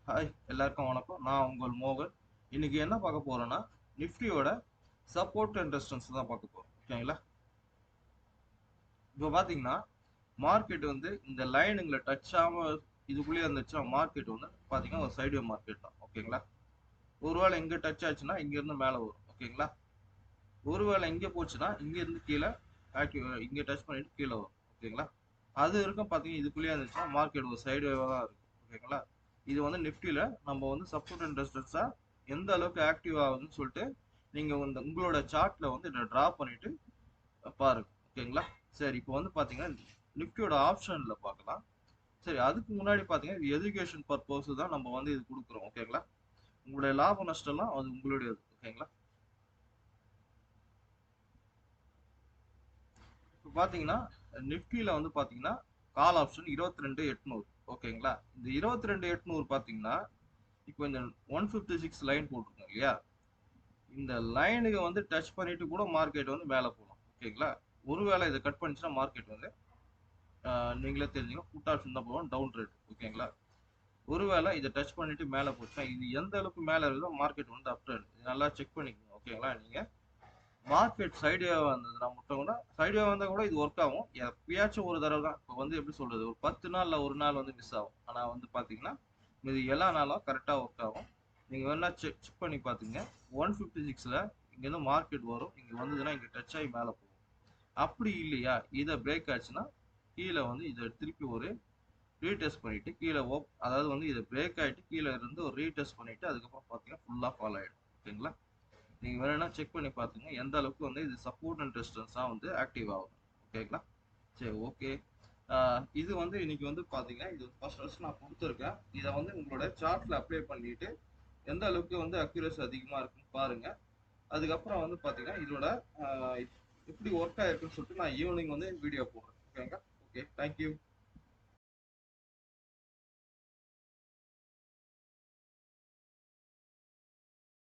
Hi எல்லாருக்கும் வணக்கம். நான் உங்கள் மோகன். இன்னைக்கு என்ன பார்க்க போறோம்னா நிஃப்டியோட சப்போர்ட் அண்ட் ரெசிஸ்டன்ஸ் தான் பார்க்க போறோம். ஓகேங்களா? இப்போ பார்த்தீங்கன்னா மார்க்கெட் வந்து இந்த லைனுங்களை டச் ஆகாம இதுக்குள்ளேயே இருந்துச்சுன்னா மார்க்கெட் வந்து பார்த்தீங்கன்னா ஒரு சைடு மார்க்கெட் தான். ஓகேங்களா? ஒருவேளை இங்கே டச் ஆச்சுன்னா இங்க இருந்து மேலே வரும். ஓகேங்களா? ஒருவேளை இங்கே போச்சுன்னா இங்க இருந்து கீழே இங்கே டச் பண்ணிட்டு கீழே வரும். ஓகேங்களா? அது இருக்கும் பார்த்தீங்கன்னா இதுக்குள்ளேயே இருந்துச்சுன்னா மார்க்கெட் ஒரு சைடு தான் இருக்கும். ஓகேங்களா? இது வந்து நிஃப்டியில் நம்ம வந்து சப்போர்ட் அண்ட் ரெசிஸ்டன்ஸா எந்த அளவுக்கு ஆக்டிவ் ஆகுதுன்னு சொல்லிட்டு நீங்க வந்து உங்களோட சார்ட்ல வந்து இதை டிரா பண்ணிட்டு பாருங்க. ஓகேங்களா? சரி, இப்போ வந்து பாத்தீங்கன்னா நிஃப்டியோட ஆப்ஷன்ல பார்க்கலாம். சரி, அதுக்கு முன்னாடி பாத்தீங்கன்னா இது எஜுகேஷன் பர்பஸ் தான் நம்ம வந்து இது கொடுக்குறோம். ஓகேங்களா? உங்களுடைய லாப நஷ்டம்லாம் அது உங்களுடையது. ஓகேங்களா? இப்போ பாத்தீங்கன்னா நிஃப்டியில வந்து பாத்தீங்கன்னா கால் ஆப்ஷன் 22,800. ஓகேங்களா? இந்த 22,800 பாத்தீங்கன்னா இப்போ இந்த 156 லைன் போட்டிருக்கோம் இல்லையா? இந்த லைனுக்கு வந்து டச் பண்ணிட்டு கூட மார்க்கெட் வந்து மேலே போகலாம். ஓகேங்களா? ஒருவேளை இதை கட் பண்ணிச்சுன்னா மார்க்கெட் வந்து நீங்களே தெரிஞ்சுங்க புட் ஆப்ஷன் தான் போகும் டவுன் ட்ரேட். ஓகேங்களா? ஒருவேளை இதை டச் பண்ணிட்டு மேலே போச்சுன்னா இது எந்த அளவுக்கு மேலே இருக்குதோ மார்க்கெட் வந்து அப் ட்ரெண்ட் நல்லா செக் பண்ணிக்கோங்க. ஓகேங்களா? நீங்க மார்க்கெட் சைடியா வந்ததுன்னா மட்டும் கூட சைடியா வந்தா கூட இது ஒர்க் ஆகும். எப்பயாச்சும் ஒரு தடவை தான். இப்போ வந்து எப்படி சொல்றது, ஒரு 10 நாள்ல ஒரு நாள் வந்து மிஸ் ஆகும். ஆனா வந்து பாத்தீங்கன்னா இது எல்லா நாளும் கரெக்டா ஒர்க் ஆகும். நீங்க வேணா செக் பண்ணி பாத்துங்க. 156ல இங்கேருந்து மார்க்கெட் வரும். இங்க வந்ததுன்னா இங்க டச் ஆகி மேலே போகும். அப்படி இல்லையா இதை பிரேக் ஆச்சுன்னா கீழே வந்து இதை திருப்பி ஒரு ரீடெஸ்ட் பண்ணிட்டு கீழே அதாவது வந்து இதை பிரேக் ஆகிட்டு கீழே இருந்து ஒரு ரீடெஸ்ட் பண்ணிட்டு அதுக்கப்புறம் பார்த்தீங்கன்னா ஃபுல்லாக ஃபாலோ ஆகிடும். ஓகேங்களா? நீங்கள் வேணும்னா செக் பண்ணி பார்த்துங்க எந்த அளவுக்கு வந்து இது சப்போர்ட் அண்ட் ரெசிஸ்டன்ஸாக வந்து ஆக்டிவ் ஆகும். ஓகேங்களா? சரி, ஓகே. இது வந்து இன்னைக்கு வந்து பார்த்தீங்கன்னா இது ஃபர்ஸ்ட் நான் கொடுத்துருக்கேன். இதை வந்து உங்களோட சார்ட்ல அப்ளை பண்ணிட்டு எந்த அளவுக்கு வந்து அக்யூரசி அதிகமாக இருக்குன்னு பாருங்க. அதுக்கப்புறம் வந்து பார்த்தீங்கன்னா இதோட எப்படி ஒர்க் ஆயிருக்குன்னு சொல்லிட்டு நான் ஈவினிங் வந்து வீடியோ போடுறேன். ஓகேங்களா? Okay, thank you.